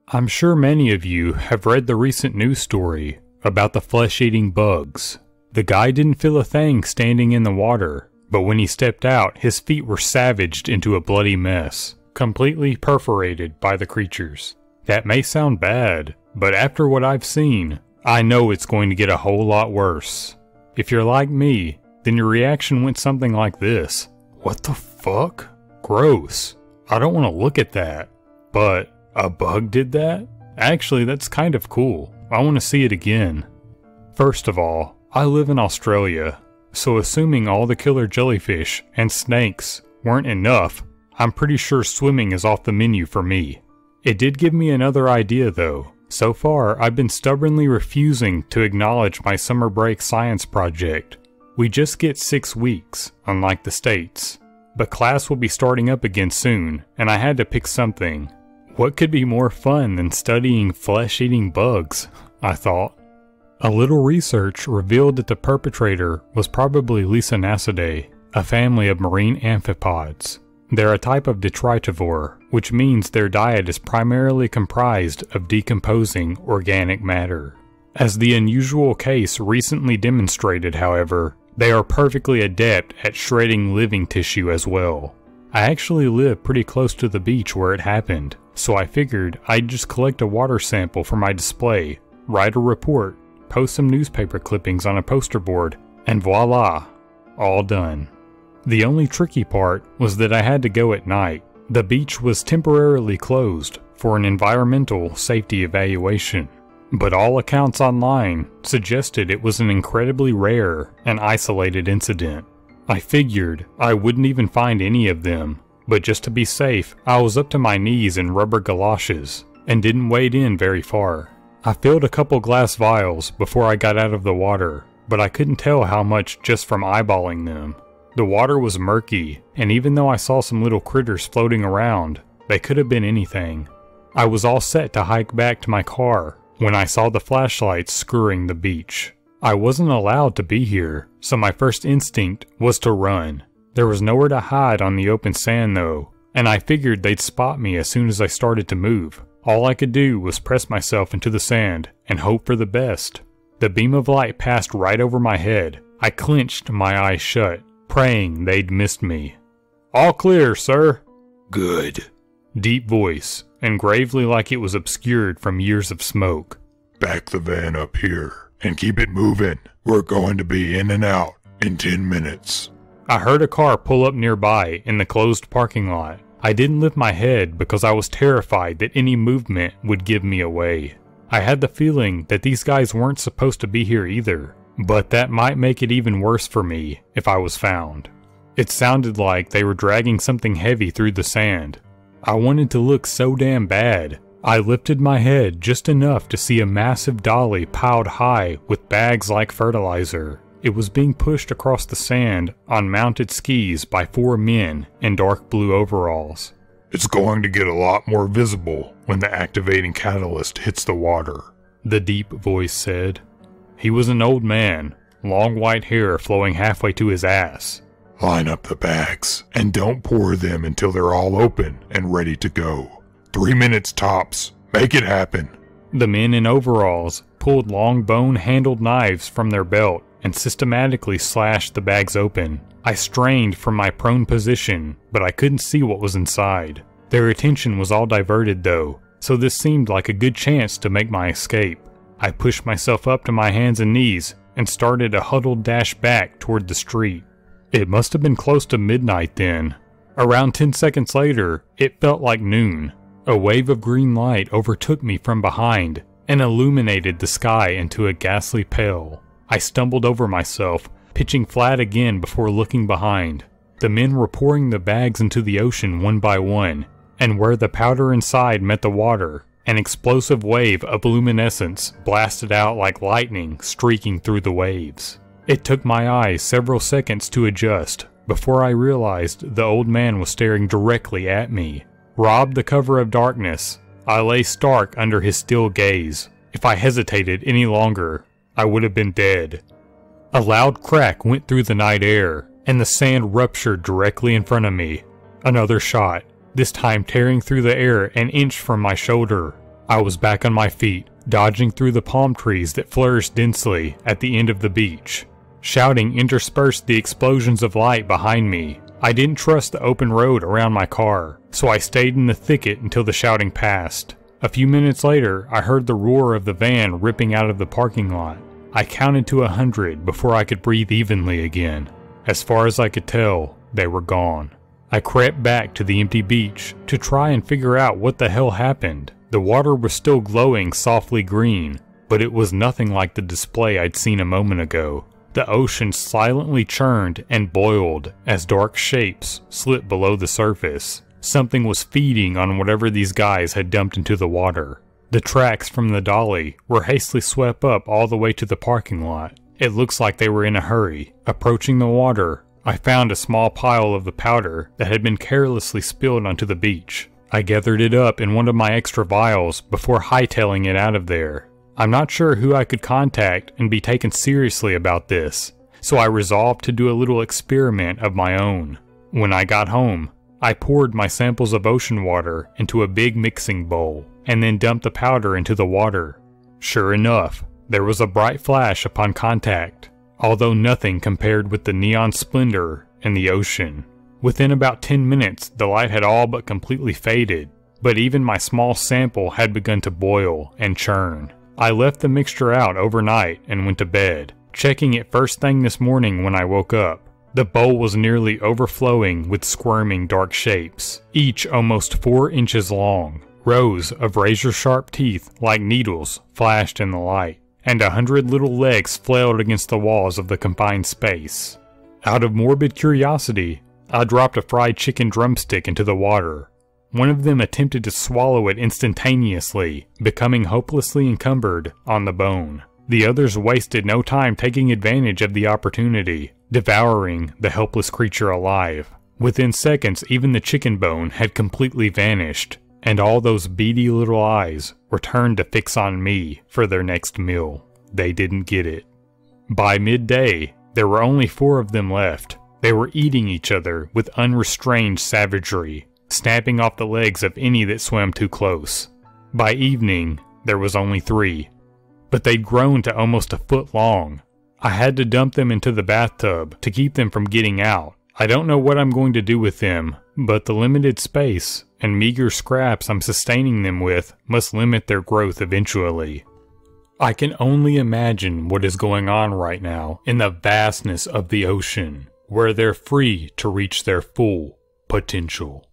I'm sure many of you have read the recent news story about the flesh-eating bugs. The guy didn't feel a thing standing in the water, but when he stepped out, his feet were savaged into a bloody mess, completely perforated by the creatures. That may sound bad, but after what I've seen, I know it's going to get a whole lot worse. If you're like me, then your reaction went something like this. What the fuck? Gross. I don't want to look at that. But a bug did that? Actually, that's kind of cool. I want to see it again. First of all, I live in Australia, so assuming all the killer jellyfish and snakes weren't enough, I'm pretty sure swimming is off the menu for me. It did give me another idea though. So far, I've been stubbornly refusing to acknowledge my summer break science project. We just get 6 weeks, unlike the States. But class will be starting up again soon, and I had to pick something. What could be more fun than studying flesh-eating bugs, I thought. A little research revealed that the perpetrator was probably Lisanacidae, a family of marine amphipods. They're a type of detritivore, which means their diet is primarily comprised of decomposing organic matter. As the unusual case recently demonstrated, however, they are perfectly adept at shredding living tissue as well. I actually live pretty close to the beach where it happened, so I figured I'd just collect a water sample for my display, write a report, post some newspaper clippings on a poster board, and voila, all done. The only tricky part was that I had to go at night. The beach was temporarily closed for an environmental safety evaluation, but all accounts online suggested it was an incredibly rare and isolated incident. I figured I wouldn't even find any of them, but just to be safe, I was up to my knees in rubber galoshes and didn't wade in very far. I filled a couple glass vials before I got out of the water, but I couldn't tell how much just from eyeballing them. The water was murky, and even though I saw some little critters floating around, they could have been anything. I was all set to hike back to my car when I saw the flashlights scouring the beach. I wasn't allowed to be here, so my first instinct was to run. There was nowhere to hide on the open sand though, and I figured they'd spot me as soon as I started to move. All I could do was press myself into the sand and hope for the best. The beam of light passed right over my head. I clenched my eyes shut, praying they'd missed me. "All clear, sir." "Good." Deep voice, and gravely like it was obscured from years of smoke. "Back the van up here and keep it moving. We're going to be in and out in 10 minutes. I heard a car pull up nearby in the closed parking lot. I didn't lift my head because I was terrified that any movement would give me away. I had the feeling that these guys weren't supposed to be here either, but that might make it even worse for me if I was found. It sounded like they were dragging something heavy through the sand. I wanted to look so damn bad. I lifted my head just enough to see a massive dolly piled high with bags like fertilizer. It was being pushed across the sand on mounted skis by 4 men in dark blue overalls. "It's going to get a lot more visible when the activating catalyst hits the water," the deep voice said. He was an old man, long white hair flowing halfway to his ass. "Line up the bags and don't pour them until they're all open and ready to go. 3 minutes tops. Make it happen." The men in overalls pulled long bone-handled knives from their belt and systematically slashed the bags open. I strained from my prone position, but I couldn't see what was inside. Their attention was all diverted though, so this seemed like a good chance to make my escape. I pushed myself up to my hands and knees and started a huddled dash back toward the street. It must have been close to midnight then. Around 10 seconds later, it felt like noon. A wave of green light overtook me from behind and illuminated the sky into a ghastly pale. I stumbled over myself, pitching flat again before looking behind. The men were pouring the bags into the ocean one by one, and where the powder inside met the water, an explosive wave of luminescence blasted out like lightning streaking through the waves. It took my eyes several seconds to adjust before I realized the old man was staring directly at me. Robbed the cover of darkness, I lay stark under his still gaze. If I hesitated any longer, I would have been dead. A loud crack went through the night air, and the sand ruptured directly in front of me. Another shot, this time tearing through the air an inch from my shoulder. I was back on my feet, dodging through the palm trees that flourished densely at the end of the beach. Shouting interspersed the explosions of light behind me. I didn't trust the open road around my car, so I stayed in the thicket until the shouting passed. A few minutes later, I heard the roar of the van ripping out of the parking lot. I counted to 100 before I could breathe evenly again. As far as I could tell, they were gone. I crept back to the empty beach to try and figure out what the hell happened. The water was still glowing softly green, but it was nothing like the display I'd seen a moment ago. The ocean silently churned and boiled as dark shapes slipped below the surface. Something was feeding on whatever these guys had dumped into the water. The tracks from the dolly were hastily swept up all the way to the parking lot. It looks like they were in a hurry. Approaching the water, I found a small pile of the powder that had been carelessly spilled onto the beach. I gathered it up in one of my extra vials before hightailing it out of there. I'm not sure who I could contact and be taken seriously about this, so I resolved to do a little experiment of my own. When I got home, I poured my samples of ocean water into a big mixing bowl, and then dumped the powder into the water. Sure enough, there was a bright flash upon contact, although nothing compared with the neon splendor in the ocean. Within about 10 minutes, the light had all but completely faded, but even my small sample had begun to boil and churn. I left the mixture out overnight and went to bed, checking it first thing this morning when I woke up. The bowl was nearly overflowing with squirming dark shapes, each almost 4 inches long. Rows of razor-sharp teeth like needles flashed in the light, and 100 little legs flailed against the walls of the confined space. Out of morbid curiosity, I dropped a fried chicken drumstick into the water. One of them attempted to swallow it instantaneously, becoming hopelessly encumbered on the bone. The others wasted no time taking advantage of the opportunity, devouring the helpless creature alive. Within seconds, even the chicken bone had completely vanished, and all those beady little eyes were turned to fix on me for their next meal. They didn't get it. By midday, there were only 4 of them left. They were eating each other with unrestrained savagery, snapping off the legs of any that swam too close. By evening, there was only 3, but they'd grown to almost a foot long. I had to dump them into the bathtub to keep them from getting out. I don't know what I'm going to do with them, but the limited space and meager scraps I'm sustaining them with must limit their growth eventually. I can only imagine what is going on right now in the vastness of the ocean, where they're free to reach their full potential.